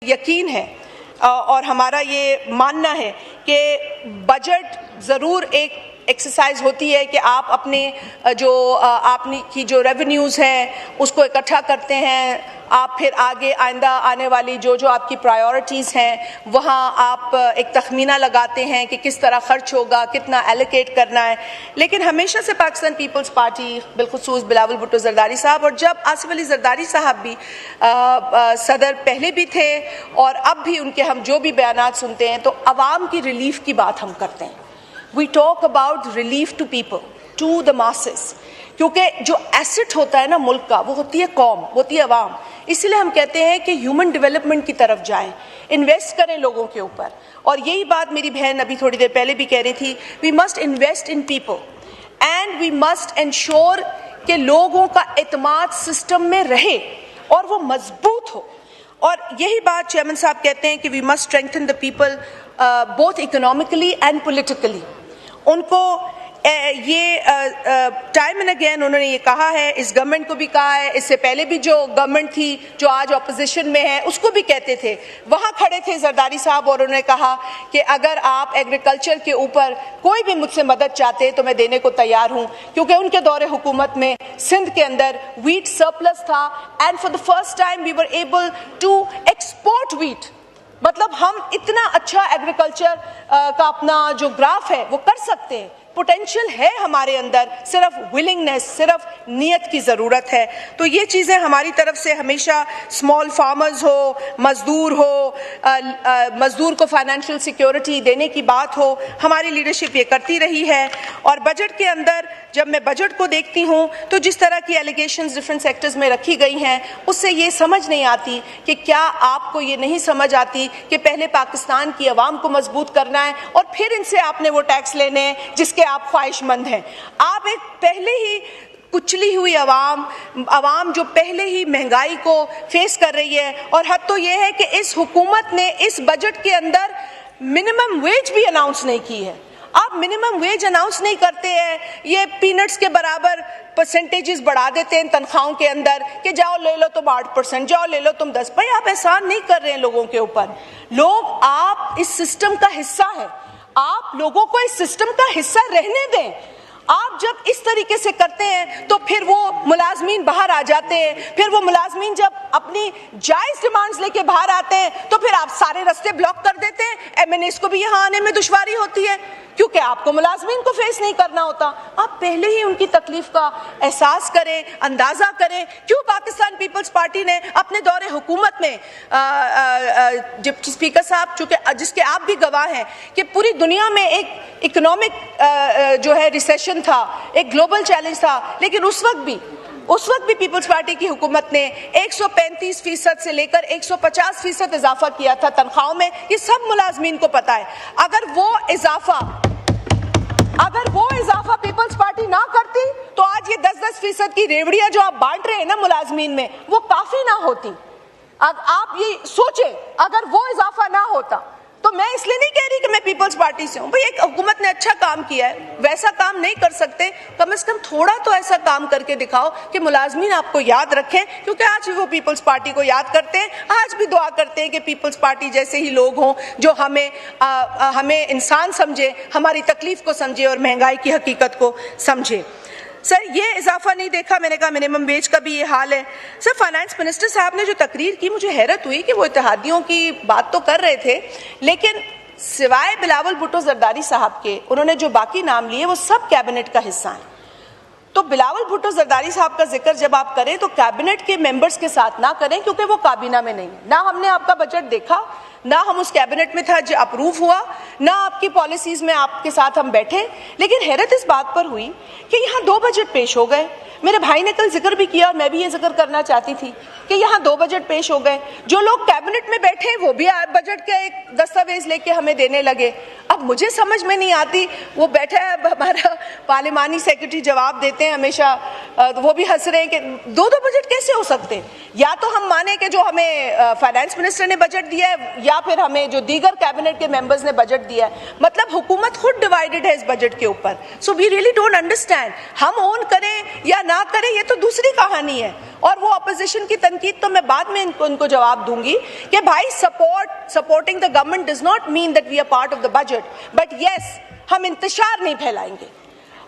यकीन है और हमारा ये मानना है कि बजट ज़रूर एक एक्सरसाइज होती है कि आप अपने आपकी जो रेवेन्यूज़ हैं उसको इकट्ठा करते हैं, आप फिर आगे आइंदा आने वाली जो आपकी प्रायोरिटीज़ हैं वहाँ आप एक तखमीना लगाते हैं कि किस तरह खर्च होगा, कितना एलोकेट करना है। लेकिन हमेशा से पाकिस्तान पीपल्स पार्टी बिलखुसूस बिलावल भुट्टो जरदारी साहब और जब आसिफ अली जरदारी साहब भी सदर पहले भी थे और अब भी उनके हम जो भी बयानात सुनते हैं तो अवाम की रिलीफ की बात हम करते हैं। We talk about relief to people, to the masses, क्योंकि जो एसेट होता है ना मुल्क का वो होती है कौम, होती है अवाम। इसलिए हम कहते हैं कि ह्यूमन डेवलपमेंट की तरफ जाएं, इन्वेस्ट करें लोगों के ऊपर। और यही बात मेरी बहन अभी थोड़ी देर पहले भी कह रही थी, we must invest in people and we must ensure कि लोगों का एतमाद सिस्टम में रहे और वो मजबूत हो। और यही बात चेयरमैन साहब कहते हैं कि we must strengthen the people both economically and politically. उनको ये टाइम एंड अगेन उन्होंने ये कहा है, इस गवर्नमेंट को भी कहा है, इससे पहले भी जो गवर्नमेंट थी जो आज ऑपोजिशन में है उसको भी कहते थे। वहाँ खड़े थे जरदारी साहब और उन्होंने कहा कि अगर आप एग्रीकल्चर के ऊपर कोई भी मुझसे मदद चाहते हैं तो मैं देने को तैयार हूँ, क्योंकि उनके दौरे हुकूमत में सिंध के अंदर व्हीट सरप्लस था and for the first time we were able to export wheat. मतलब हम इतना अच्छा एग्रीकल्चर का अपना जो ग्राफ है वो कर सकते हैं, पोटेंशियल है हमारे अंदर, सिर्फ विलिंगनेस, सिर्फ नियत की ज़रूरत है। तो ये चीज़ें हमारी तरफ से हमेशा स्मॉल फार्मर्स हो, मज़दूर हो, मज़दूर को फाइनेंशियल सिक्योरिटी देने की बात हो, हमारी लीडरशिप ये करती रही है। और बजट के अंदर जब मैं बजट को देखती हूँ तो जिस तरह की एलिगेशंस डिफरेंट सेक्टर्स में रखी गई हैं उससे ये समझ नहीं आती कि क्या आपको ये नहीं समझ आती कि पहले पाकिस्तान की आवाम को मजबूत करना है और फिर इनसे आपने वो टैक्स लेने हैं जिसके आप ख्वाहिशमंद हैं। आप एक पहले ही कुचली हुई आवाम जो पहले ही महंगाई को फेस कर रही है, और हद तो ये है कि इस हुकूमत ने इस बजट के अंदर मिनिमम वेज भी अनाउंस नहीं की है। आप मिनिमम वेज अनाउंस नहीं करते हैं, ये पीनट्स के बराबर परसेंटेजेस बढ़ा देते हैं तनख्वाहों के अंदर कि जाओ ले लो तुम 8%, जाओ ले लो तुम 10%। भाई आप एहसान नहीं कर रहे हैं लोगों के ऊपर। लोग आप इस सिस्टम का हिस्सा है, आप लोगों को इस सिस्टम का हिस्सा रहने दें। आप जब इस तरीके से करते हैं तो फिर वो मुलाजमीन बाहर आ जाते हैं, फिर वो मुलाजमीन जब अपनी जायज डिमांड्स लेके बाहर आते हैं तो फिर आप सारे रास्ते ब्लॉक कर देते हैं। एमएनएस को भी यहाँ आने में दुश्वारी होती है क्योंकि आपको मुलाजमीन को फेस नहीं करना होता। आप पहले ही उनकी तकलीफ का एहसास करें, अंदाजा करें। क्यों पाकिस्तान पीपल्स पार्टी ने अपने दौरे हुकूमत में डिप्टी स्पीकर साहब, चूंकि जिसके आप भी गवाह हैं कि पूरी दुनिया में एक इकोनॉमिक जो है रिसेशन था, एक ग्लोबल चैलेंज था, लेकिन उस वक्त भी पीपल्स पार्टी की हुकूमत ने 135% से लेकर 150% इजाफा किया था तनख्वाहों में। ये सब मुलाजमीन को पता है। अगर वो इजाफा पीपल्स पार्टी ना करती तो आज ये 10% की रेवड़ियां जो आप बांट रहे हैं ना मुलाजमीन में, वो काफी ना होती। अब आप ये सोचें, अगर वो इजाफा ना होता तो मैं इसलिए नहीं कह रही कि मैं पीपल्स पार्टी से हूं। भाई एक हुकूमत ने अच्छा काम किया है, वैसा काम नहीं कर सकते, कम से कम थोड़ा तो ऐसा काम करके दिखाओ कि मुलाजमीन आपको याद रखें, क्योंकि आज भी वो पीपल्स पार्टी को याद करते हैं। आज भी दुआ करते हैं कि पीपल्स पार्टी जैसे ही लोग हों जो हमें इंसान समझे, हमारी तकलीफ को समझे और महंगाई की हकीकत को समझे। सर ये इजाफा नहीं देखा, मैंने कहा मिनिमम वेज का भी ये हाल है। सर फाइनेंस मिनिस्टर साहब ने जो तकरीर की, मुझे हैरत हुई कि वो इत्तेहादियों की बात तो कर रहे थे, लेकिन सिवाय बिलावल भुट्टो जरदारी साहब के उन्होंने जो बाकी नाम लिए वो सब कैबिनेट का हिस्सा हैं। तो बिलावल भुट्टो जरदारी साहब का जिक्र जब आप करें तो कैबिनेट के मेंबर्स के साथ ना करें, क्योंकि वो काबीना में नहीं है। ना हमने आपका बजट देखा, ना हम उस कैबिनेट में था जो अप्रूव हुआ, ना आपकी पॉलिसीज में आपके साथ हम बैठे। लेकिन हैरत इस बात पर हुई कि यहाँ 2 बजट पेश हो गए। मेरे भाई ने कल जिक्र भी किया और मैं भी ये जिक्र करना चाहती थी कि यहाँ 2 बजट पेश हो गए। जो लोग कैबिनेट में बैठे वो भी बजट का एक दस्तावेज लेके हमें देने लगे। अब मुझे समझ में नहीं आती, वो बैठा है हमारा पार्लिमानी सेक्रेटरी जवाब देते हैं हमेशा, वो भी हंस रहे हैं कि दो बजट कैसे हो सकते हैं। या तो हम माने कि जो हमें फाइनेंस मिनिस्टर ने बजट दिया है या फिर हमें जो दीगर कैबिनेट के मेंबर्स ने बजट दिया है, मतलब हुकूमत खुद डिवाइडेड है इस बजट के ऊपर। So we really don't understand. हम ओन करें या ना करें ये तो दूसरी कहानी है। और वो अपोजिशन की तनकीद तो मैं बाद में उनको जवाब दूंगी कि भाई supporting the government does not mean that we are part of the budget, but yes, हम इंतशार नहीं फैलाएंगे,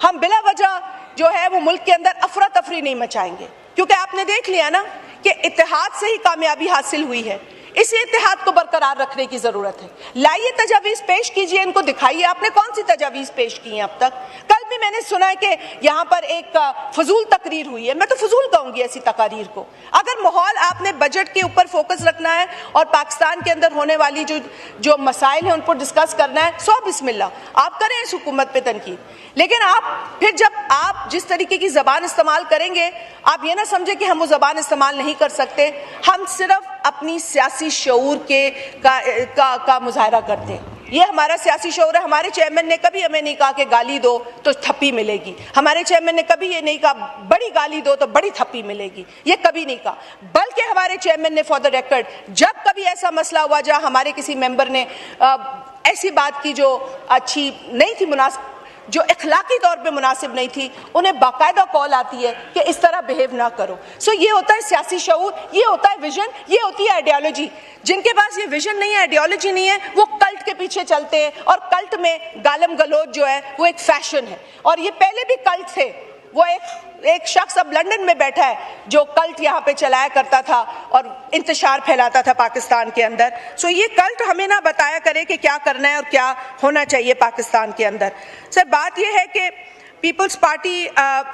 हम बिला वजह जो है वो मुल्क के अंदर अफरा तफरी नहीं मचाएंगे, क्योंकि आपने देख लिया ना कि इत्तेहाद से ही कामयाबी हासिल हुई है। इसी इत्तेहाद को बरकरार रखने की जरूरत है। लाइए तजावीज पेश कीजिए, इनको दिखाइए आपने कौन सी तजावीज पेश की हैं अब तक। कल भी मैंने सुना है कि यहाँ पर एक फजूल तकरीर हुई है। मैं तो फजूल कहूंगी ऐसी तकारीर को। अगर माहौल आपने बजट के ऊपर फोकस रखना है और पाकिस्तान के अंदर होने वाली जो मसाइल हैं उन पर डिस्कस करना है, सो बिस्मिल्लाह आप करें इस हुकूमत पे तनकीद। लेकिन आप फिर जब आप जिस तरीके की जबान इस्तेमाल करेंगे, आप ये ना समझे कि हम वो जबान इस्तेमाल नहीं कर सकते। हम सिर्फ अपनी सियासी शऊर का मुजाहरा करते हैं। ये हमारा सियासी शऊर है। हमारे चेयरमैन ने कभी हमें नहीं कहा कि गाली दो तो थप्पी मिलेगी। हमारे चेयरमैन ने कभी ये नहीं कहा बड़ी गाली दो तो बड़ी थप्पी मिलेगी। ये कभी नहीं कहा। बल्कि हमारे चेयरमैन ने फॉर द रिकॉर्ड जब कभी ऐसा मसला हुआ जहां हमारे किसी मेंबर ने ऐसी बात की जो अच्छी नहीं थी, जो इखलाकी तौर पे मुनासिब नहीं थी, उन्हें बाकायदा कॉल आती है कि इस तरह बिहेव ना करो। सो ये होता है सियासी शऊर, ये होता है विजन, ये होती है आइडियोलॉजी। जिनके पास ये विजन नहीं है, आइडियोलॉजी नहीं है, वो कल्ट के पीछे चलते हैं। और कल्ट में गालम गलोच जो है वो एक फैशन है। और ये पहले भी कल्ट थे। वो एक शख्स अब लंदन में बैठा है जो कल्ट यहाँ पे चलाया करता था और इंतशार फैलाता था पाकिस्तान के अंदर। सो ये कल्ट हमें ना बताया करे कि क्या करना है और क्या होना चाहिए पाकिस्तान के अंदर। सर, बात यह है कि पीपल्स पार्टी,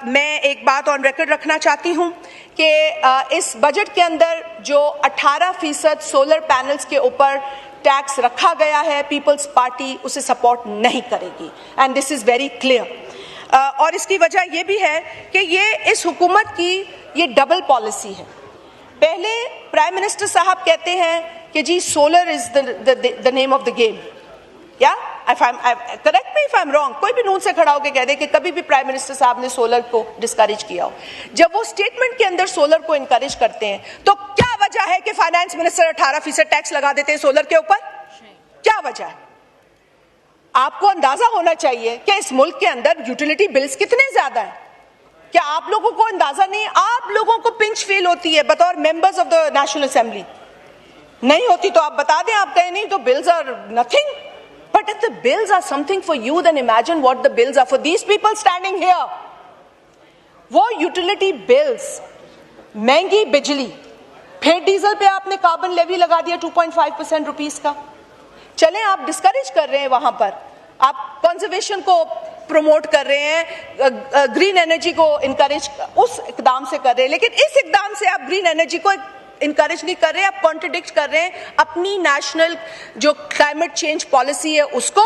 मैं एक बात ऑन रिकॉर्ड रखना चाहती हूँ कि इस बजट के अंदर जो 18% सोलर पैनल्स के ऊपर टैक्स रखा गया है, पीपल्स पार्टी उसे सपोर्ट नहीं करेगी। And this is very clear. और इसकी वजह यह भी है कि ये इस हुकूमत की ये डबल पॉलिसी है। पहले प्राइम मिनिस्टर साहब कहते हैं कि जी solar is the name of the game, या correct me if I am wrong. कोई भी नून से खड़ा होकर कह दे कि कभी भी प्राइम मिनिस्टर साहब ने सोलर को डिस्करेज किया हो। जब वो स्टेटमेंट के अंदर सोलर को इनकरेज करते हैं तो क्या वजह है कि फाइनेंस मिनिस्टर 18% टैक्स लगा देते हैं सोलर के ऊपर? क्या वजह है? आपको अंदाजा होना चाहिए कि इस मुल्क के अंदर यूटिलिटी बिल्स कितने ज्यादा हैं। क्या आप लोगों को अंदाजा नहीं? आप लोगों को पिंच फील होती है बतौर members of the national assembly? नहीं होती तो आप बता दें। आप कहें नहीं तो bills are nothing, but if the bills are something for you, then imagine what the bills are for these people standing here. वो यूटिलिटी बिल्स, महंगी बिजली, फिर डीजल पे आपने कार्बन लेवी लगा दिया 2.5% रुपीस का। चलें, आप डिस्करेज कर रहे हैं, वहां पर आप कंजर्वेशन को प्रमोट कर रहे हैं, ग्रीन एनर्जी को इनकरेज उस इकदाम से कर रहे हैं, लेकिन इस इकदाम से आप ग्रीन एनर्जी को इनकरेज नहीं कर रहे, आप कॉन्ट्रडिक्ट कर रहे हैं अपनी नेशनल जो क्लाइमेट चेंज पॉलिसी है उसको,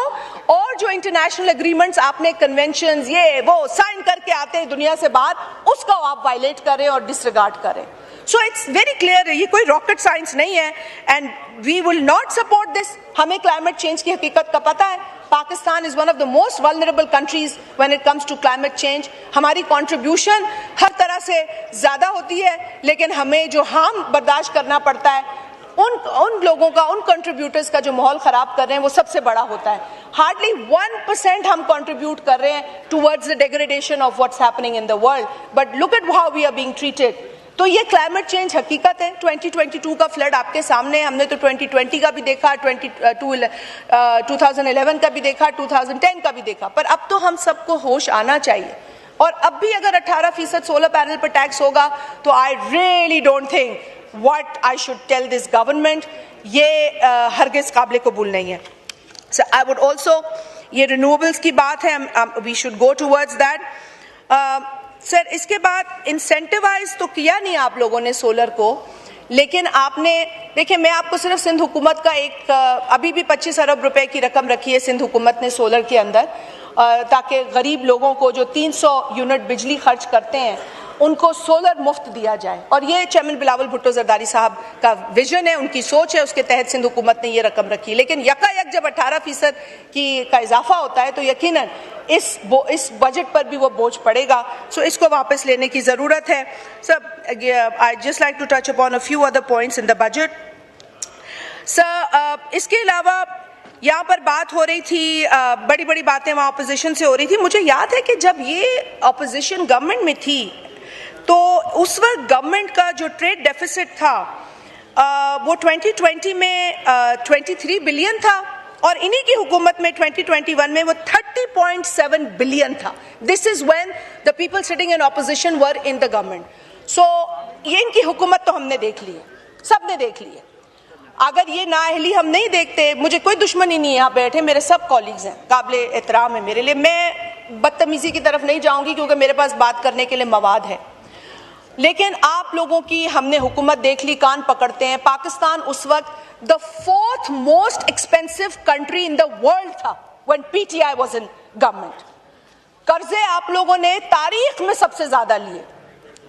और जो इंटरनेशनल एग्रीमेंट्स आपने कन्वेंशंस ये वो साइन करके आते हैं दुनिया से बाहर, उसको आप वायलेट कर रहे हैं और डिसरिगार्ड कर रहे हैं। सो इट्स वेरी क्लियर, ये कोई रॉकेट साइंस नहीं है and we will not support this. हमें क्लाइमेट चेंज की हकीकत का पता है। Pakistan is one of the most vulnerable countries when it comes to climate change. हमारी कंट्रीब्यूशन हर तरह से ज्यादा होती है, लेकिन हमें जो हार्म बर्दाश्त करना पड़ता है उन लोगों का, उन कंट्रीब्यूटर्स का जो माहौल खराब कर रहे हैं वो सबसे बड़ा होता है। हार्डली 1% हम कंट्रीब्यूट कर रहे हैं towards the degradation of what's happening in the world, but look at how we are being treated. तो ये क्लाइमेट चेंज हकीकत है। 2022 का फ्लड आपके सामने है। हमने तो 2020 का भी देखा, 2011 का भी देखा, 2010 का भी देखा, पर अब तो हम सबको होश आना चाहिए। और अब भी अगर 18% सोलर पैनल पर टैक्स होगा तो I really don't think what I should tell this government. ये हरगिज काबिल कबूल नहीं है। सो आई वुड ऑल्सो, ये रिन्यूएबल्स की बात है, we should go towards that. Sir, इसके बाद इंसेंटिवाइज तो किया नहीं आप लोगों ने सोलर को, लेकिन आपने देखिए, मैं आपको सिर्फ सिंध हुकूमत का एक अभी भी 25 अरब रुपए की रकम रखी है सिंध हुकूमत ने सोलर के अंदर, ताकि गरीब लोगों को जो 300 यूनिट बिजली खर्च करते हैं उनको सोलर मुफ्त दिया जाए। और ये चेयरमैन बिलावल भुट्टो जरदारी साहब का विजन है, उनकी सोच है, उसके तहत सिंध हुकूमत ने ये रकम रखी। लेकिन यकायक जब 18% का इजाफा होता है तो यकीनन इस बजट पर भी वो बोझ पड़ेगा। सो इसको वापस लेने की ज़रूरत है। Sir, I just like to touch upon a few other points in the budget. Sir, इसके अलावा यहाँ पर बात हो रही थी, बड़ी बड़ी बातें वहाँ अपोजिशन से हो रही थी। मुझे याद है कि जब ये अपोजिशन गवर्नमेंट में थी तो उस वक्त गवर्नमेंट का जो ट्रेड डेफिसिट था वो 2020 में 23 बिलियन था और इन्हीं की हुकूमत में 2021 में वो 30.7 बिलियन था। This is when the people sitting in opposition were in the government. So ये इनकी हुकूमत तो हमने देख ली है, सबने देख ली है। अगर ये नाअहली हम नहीं देखते, मुझे कोई दुश्मनी नहीं है, यहाँ बैठे मेरे सब कॉलीग्स हैं, काबिल एहतराम है मेरे लिए। मैं बदतमीजी की तरफ नहीं जाऊंगी क्योंकि मेरे पास बात करने के लिए मवाद है। लेकिन आप लोगों की हमने हुकूमत देख ली, कान पकड़ते हैं। पाकिस्तान उस वक्त the 4th most expensive country in the world था when PTI was in government. कर्जे आप लोगों ने तारीख में सबसे ज्यादा लिए,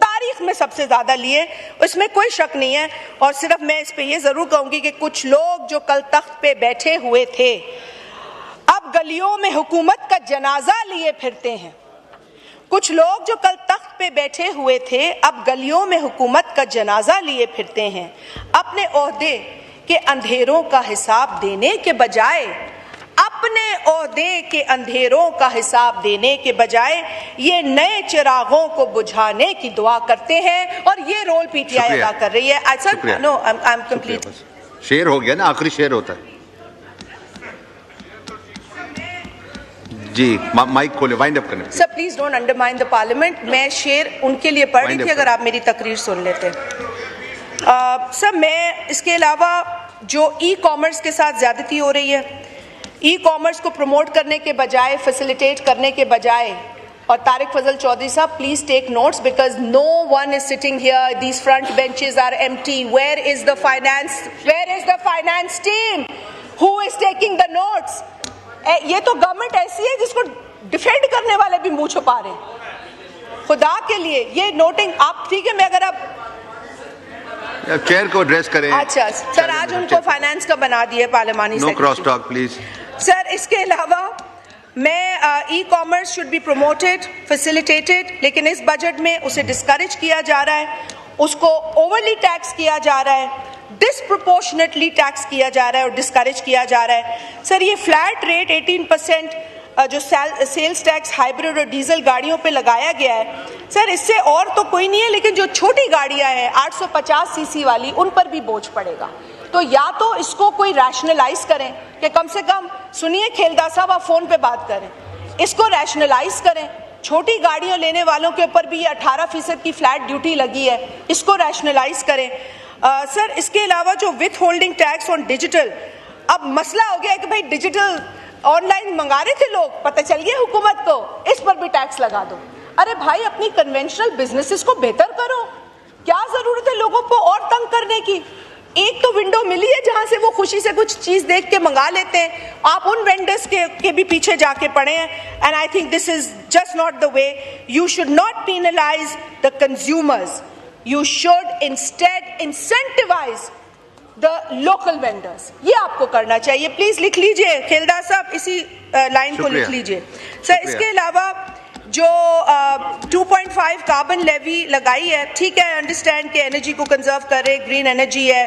तारीख में सबसे ज्यादा लिए, इसमें कोई शक नहीं है। और सिर्फ मैं इस पे ये जरूर कहूंगी कि कुछ लोग जो कल तख्त पे बैठे हुए थे अब गलियों में हुकूमत का जनाजा लिए फिरते हैं। कुछ लोग जो कल तख्त पे बैठे हुए थे अब गलियों में हुकूमत का जनाजा लिए फिरते हैं। अपने ओहदे के अंधेरों का हिसाब देने के बजाय, अपने ओहदे के अंधेरों का हिसाब देने के बजाय ये नए चिरागों को बुझाने की दुआ करते हैं और ये रोल पीटीआई अदा कर रही है। No, I am complete. शेर हो गया ना, आखिरी शेर होता है जी। माइक खोले, वाइंड अप करने। Sir please don't undermine the parliament. मैं शेर उनके लिए पढ़ रही थी, अगर आप मेरी तकरीर सुन लेते। सर, मैं इसके अलावा जो ई कॉमर्स के साथ ज्यादती हो रही है, ई कॉमर्स को प्रमोट करने के बजाय, फैसिलिटेट करने के बजाय, और तारिक फजल चौधरी साहब please take notes because no one is sitting here, these front benches are empty. Where is the finance team who is taking the notes? ये तो गवर्नमेंट ऐसी है जिसको डिफेंड करने वाले भी मुंह छुपा रहे हैं। खुदा के लिए ये नोटिंग आप, ठीक है, मैं अगर आप चेयर को एड्रेस करें। अच्छा सर, आज उनको फाइनेंस का बना दिया पार्लियामानी secretary. No cross talk please. Sir, इसके अलावा मैं e commerce should be promoted, facilitated, लेकिन इस बजट में उसे डिस्करेज किया जा रहा है, उसको ओवरली टैक्स किया जा रहा है, डिसप्रोपोर्शनेटली टैक्स किया जा रहा है और डिस्करेज किया जा रहा है। सर, ये फ्लैट रेट 18% जो सेल्स टैक्स हाइब्रिड और डीजल गाड़ियों पे लगाया गया है, सर इससे और तो कोई नहीं है, लेकिन जो छोटी गाड़ियां हैं 850 सीसी वाली, उन पर भी बोझ पड़ेगा। तो या तो इसको कोई रैशनलाइज करें कि कम से कम, सुनिए खेलदा साहब, आप फोन पे बात करें, इसको रैशनलाइज करें। छोटी गाड़ियां लेने वालों के ऊपर भी ये 18% की फ्लैट ड्यूटी लगी है, इसको रैशनलाइज करें। सर, इसके अलावा जो with holding tax on digital, अब मसला हो गया है कि भाई डिजिटल ऑनलाइन मंगा रहे थे लोग, पता चल गया हुकूमत को, इस पर भी टैक्स लगा दो। अरे भाई, अपनी कन्वेंशनल बिजनेसेस को बेहतर करो, क्या जरूरत है लोगों को और तंग करने की? एक तो विंडो मिली है जहां से वो खुशी से कुछ चीज देख के मंगा लेते हैं, आप उन वेंडर्स के भी पीछे जाके पड़े हैं। And I think this is just not the way. You should not penalise the consumers, you should instead incentivize the local vendors। ये आपको करना चाहिए। प्लीज लिख लीजिए खेलदार साहब, इसी लाइन को लिख लीजिए। सर, इसके अलावा जो 2.5 कार्बन लेवी लगाई है, ठीक है, अंडरस्टैंड कि एनर्जी को कंजर्व कर रहे, ग्रीन एनर्जी है,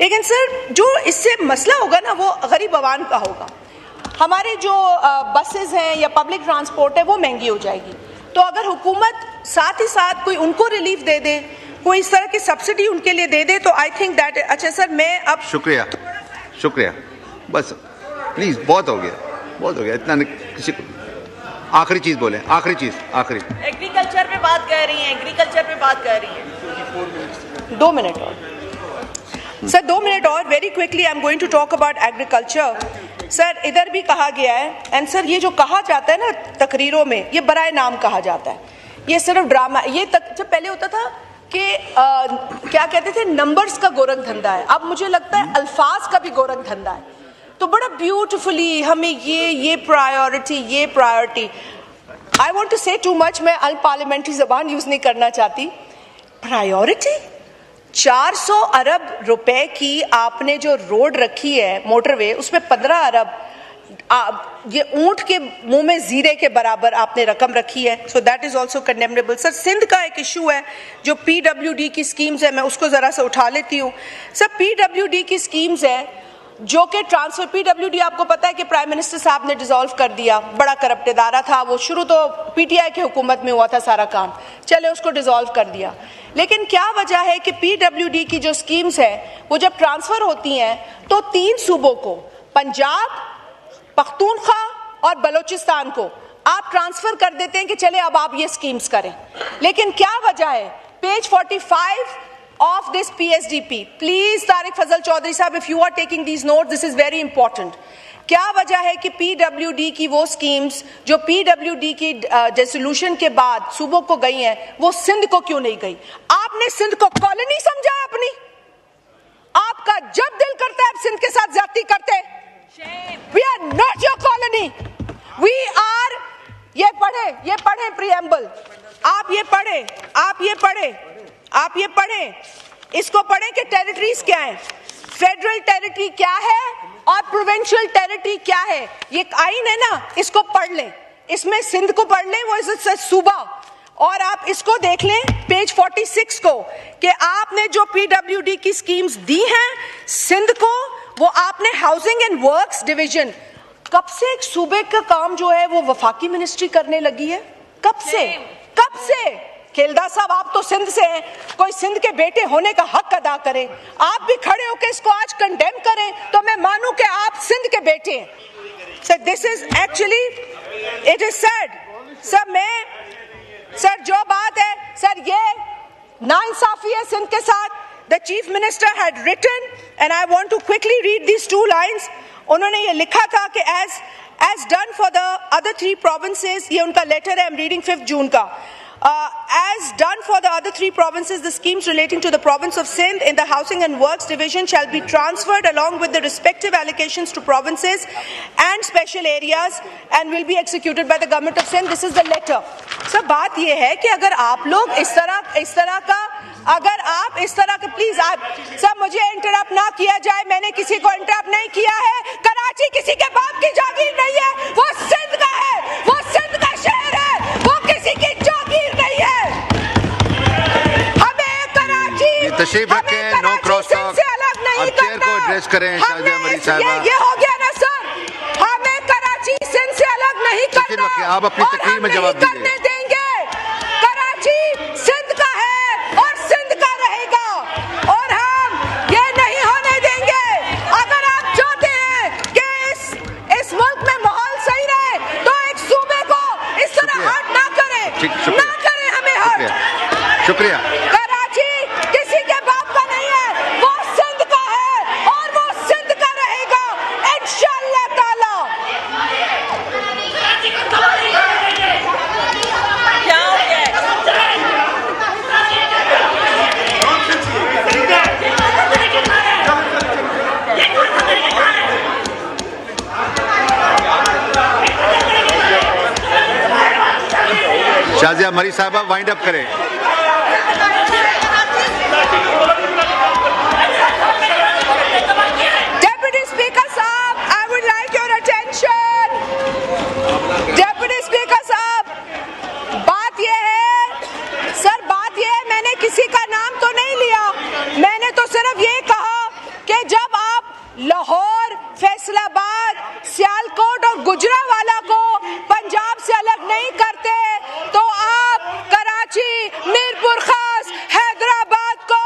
लेकिन सर जो इससे मसला होगा ना वो गरीब आवाम का होगा। हमारे जो बसेस हैं या पब्लिक ट्रांसपोर्ट है वो महंगी हो जाएगी। तो अगर हुकूमत साथ ही साथ कोई उनको रिलीफ दे दे, कोई इस तरह की सब्सिडी उनके लिए दे दे, तो आई थिंक दैट। अच्छा सर, मैं अब शुक्रिया, बस प्लीज, बहुत हो गया इतना किसी को। आखिरी चीज बोले, आखिरी चीज, आखिरी। एग्रीकल्चर पे बात कर रही हैं, 2 मिनट और सर, 2 मिनट और, very quickly I am going to talk about agriculture. Sir, इधर भी कहा गया है, एंड सर ये जो कहा जाता है ना तकरीरों में, ये बराए नाम कहा जाता है, ये सिर्फ ड्रामा। ये जब पहले होता था कि क्या कहते थे, नंबर्स का गोरख धंधा है, अब मुझे लगता है अल्फाज का भी गोरख धंधा है। तो बड़ा ब्यूटिफुली हमें ये प्रायोरिटी, आई वॉन्ट टू से टू मच, मैं अनपार्लियामेंट्री जबान यूज नहीं करना चाहती। प्रायोरिटी 400 अरब रुपए की आपने जो रोड रखी है मोटरवे, उसमें 15 अरब ये ऊंट के मुंह में जीरे के बराबर आपने रकम रखी है। So that is also condemnable. Sir, Sindh का एक इशू है जो PWD की स्कीम्स है, मैं उसको जरा सा उठा लेती हूँ। सर, PWD की स्कीम्स है जो कि ट्रांसफर, PWD आपको पता है कि प्राइम मिनिस्टर साहब ने डिसॉल्व कर दिया, बड़ा करप्ट इदारा था वो, शुरू तो PTI की हुकूमत में हुआ था सारा काम, चले उसको डिसॉल्व कर दिया। लेकिन क्या वजह है कि PWD की जो स्कीम्स है वो जब ट्रांसफर होती हैं तो 3 सूबों को, पंजाब, पख्तूनख्वा और बलोचिस्तान को आप ट्रांसफर कर देते हैं कि चले अब आप ये स्कीम्स करें। लेकिन क्या वजह है? Page 45 of this PSDP, please Tariq Fazal Chaudhary साहब, if you are taking these notes, this is very important. क्या वजह है कि PWD की वो स्कीम्स जो PWD की डिसोल्यूशन के बाद सूबों को गई हैं, वो सिंध को क्यों नहीं गई? आपने सिंध को कॉलोनी समझा है अपनी? आपका जब दिल करता है आप सिंध के साथ ज्यादती करते हैं। We are not your colony. We are, ये पढ़े प्रीएम्बल, आप ये पढ़ें, इसको पढ़ें कि टेरिटरीज क्या है, फेडरल टेरिटरी क्या है और प्रोविंशियल टेरिटरी क्या है। ये आइन है ना, इसको पढ़ लें, इसमें सिंध को पढ़ लें, वो इज सूबा। और आप इसको देख लें पेज 46 को कि आपने जो PWD की स्कीम्स दी हैं सिंध को, वो आपने हाउसिंग एंड वर्क्स डिवीजन, कब से एक सूबे का काम जो है वो वफाकी मिनिस्ट्री करने लगी है? कब से? खेलदा साहब, आप तो सिंध से हैं, कोई सिंध के बेटे होने का हक अदा करे। आप भी खड़े होकर इसको आज कंडेम करें तो मैं मानूं कि आप सिंध के बेटे हैं। Sir, this is actually, it is sad. Sir, जो बात है सर, ये नाइंसाफी है सिंध के साथ। The Chief Minister had written, and I want to quickly read these 2 lines. उन्होंने ये लिखा था कि as done for the other 3 provinces, ये उनका लेटर है, I'm reading 5 जून का। As done for the other 3 provinces, the schemes relating to the province of Sindh in the Housing and Works Division shall be transferred along with the respective allocations to provinces and special areas and will be executed by the government of Sindh. This is the letter. So, बात ये है कि अगर आप लोग इस तरह का प्लीज आप सब, मुझे इंटरप्ट ना किया जाए, मैंने किसी को इंटरप्ट नहीं किया है। कराची किसी के बाप की जागीर नहीं है, वो सिंध का है, वो सिंध का शहर है, वो किसी की जागीर नहीं है। हमें कराची, तशरीफ रखें, नो क्रॉस टॉक, अब चेयर को एड्रेस करें। शाजिया मरीज साहबा, ये हो गया ना सर, हमें कराची सिंध से अलग नहीं करना, आप अपनी तकरीर में जवाब दीजिए। देंगे, कराची सिंध का है और सिंध का रहेगा और हम ये नहीं होने देंगे। अगर आप चाहते हैं कि इस मुल्क में माहौल सही रहे तो एक सूबे को इस तरह हर्ट ना करें, हमें हर्ट। शुक्रिया। कराची किसी के बाप का नहीं है, वो सिंध का है और वो सिंध का रहेगा इंशाअल्लाह ताला। क्या हो गया? शाजिया मरीज साहबा, वाइंड अप करें। Deputy Speaker साहब, I would like your attention. Deputy Speaker साहब, बात ये है सर, मैंने किसी का नाम तो नहीं लिया, मैंने तो सिर्फ ये कहा कि जब आप लाहौर, फैसलाबाद, सियालकोट और गुजरावाला को पंजाब से अलग नहीं करते तो आप कराची, मीरपुर खास, हैदराबाद को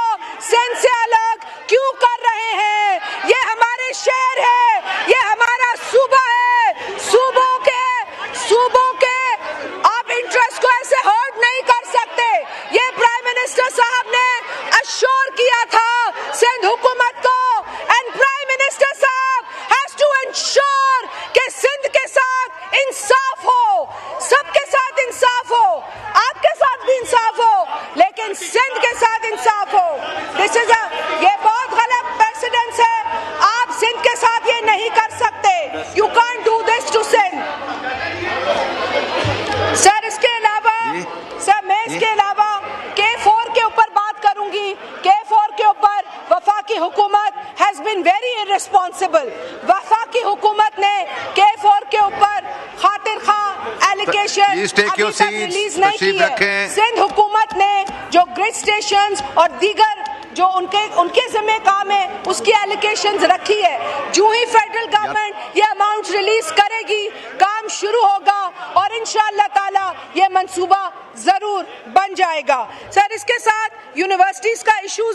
सिंध से अलग क्यों कर रहे हैं? ये हमारे शहर है, ये हमारा सूबा है। सूबों के आप इंटरेस्ट को ऐसे हर्ट नहीं कर सकते। ये प्राइम मिनिस्टर साहब ने अश्योर किया था सिंध हुकूमत को, एंड प्राइम मिनिस्टर साहब हैज टू इंश्योर कि सिंध के साथ इंसाफ हो, सबके साथ इंसाफ पॉसिबल। वफाकी हुकूमत ने K4 के ऊपर खातिर खा allegation Please take your seats. Release नहीं की तशरीफ है। रखें। सिंध हुकूमत ने जो ग्रिड स्टेशंस और दीगर जो उनके ज़िम्मे काम है उसकी एलोकेशंस रखी है। जो ही फेडरल गवर्नमेंट ये अमाउंट रिलीज करेगी काम शुरू होगा और इंशाअल्लाह ताला ये मंसूबा जरूर बन जाएगा। सर इसके साथ यूनिवर्सिटीज का इशू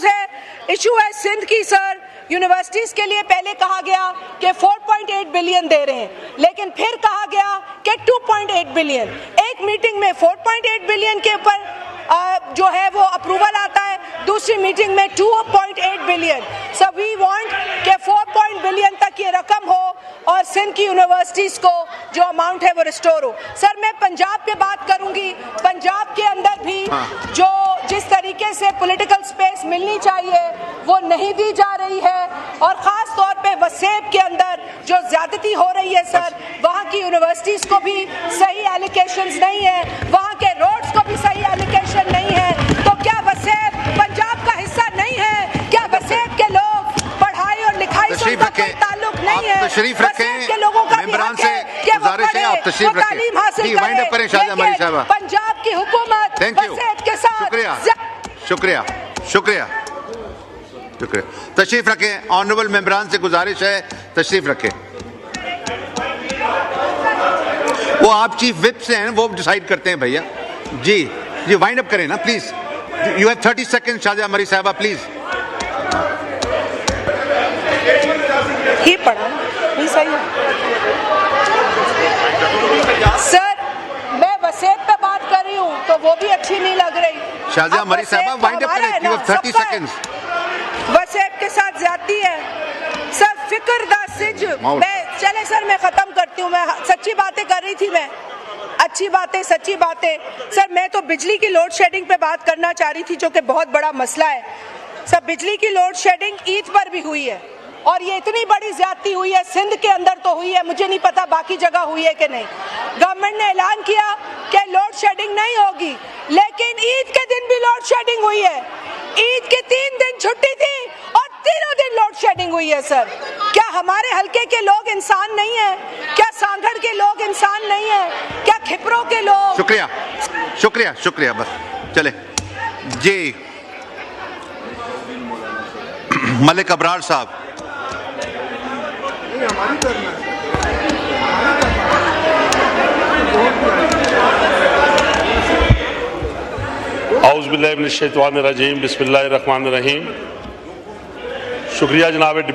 है सिंध की। सर यूनिवर्सिटीज के लिए पहले कहा गया कि 4.8 बिलियन दे रहे हैं, लेकिन फिर कहा गया कि 2.8 बिलियन। एक मीटिंग में 4.8 बिलियन के ऊपर जो है वो अप्रूवल आता है, दूसरी मीटिंग में 2.8 बिलियन। सो वी वांट कि 4 बिलियन तक ये रकम हो और सिंध की यूनिवर्सिटीज को जो अमाउंट है वो रिस्टोर हो। सर मैं पंजाब पे बात करूंगी। पंजाब के अंदर भी जो जिस तरीके से पॉलिटिकल स्पेस मिलनी चाहिए वो नहीं दी जा रही है और खास तौर पे वसेब के अंदर जो ज्यादती हो रही है सर, वहाँ की यूनिवर्सिटीज को भी सही एलोकेशंस नहीं है, वहाँ के रोड्स को भी सही एलोकेशन नहीं है। तो क्या वसेब पंजाब का हिस्सा नहीं है? क्या वसेब के लोग पढ़ाई और लिखाई से उनका कोई ताल्लुक नहीं है? तशरीफ रखें। के लोगों का भी मेंबरान हक से है कि वो गुजारिश है, आप पढ़े, तशरीफ वो तालीम हासिल रखें। वाइंड अप करें शाहजहां मरी साहबा। पंजाब की हुकूमत थैंक यू, वसेब के साथ शुक्रिया शुक्रिया शुक्रिया शुक्रिया। तशरीफ रखें। ऑनरेबल मेंबरान से गुजारिश है तशरीफ रखें। वो आप चीफ विप से हैं, वो डिसाइड करते हैं भैया। जी वाइंड अप करें ना please. You have 30 second Shahjahan मरी साहबा प्लीज। ही पढ़ा ही सही है। सर मैं वसेब पे बात कर रही हूँ तो वो भी अच्छी नहीं लग रही। शाहजहां मरी साहबा वाइंड अप करें। You have 30 seconds. वसेब के साथ ज्यादती है सर। फिक्र दा सिज मैं चले सर मैं खत्म करती हूँ। मैं सच्ची बातें कर रही थी, मैं अच्छी बातें सच्ची बातें। सर मैं तो बिजली की लोड शेडिंग पे बात करना चाह रही थी जो कि बहुत बड़ा मसला है। सर बिजली की लोड शेडिंग ईद पर भी हुई है और ये इतनी बड़ी ज्यादती हुई है, सिंध के अंदर तो हुई है, मुझे नहीं पता बाकी जगह हुई है कि नहीं। गवर्नमेंट ने ऐलान किया कि लोड शेडिंग नहीं होगी, लेकिन ईद के दिन भी लोड शेडिंग हुई है। ईद के 3 दिन छुट्टी थी और तीनों दिन लोड शेडिंग हुई है। सर क्या हमारे हल्के के लोग इंसान नहीं है? क्या सांगड़ के लोग इंसान नहीं है? क्या खिपरों के लोग? शुक्रिया शुक्रिया शुक्रिया। बस चले जी। मलिक अबरार साहब। औज़ुबिल्लाहि मिनश शैतानिर रजीम, बिस्मिल्लाहिर रहमानिर रहीम। शुक्रिया जनाब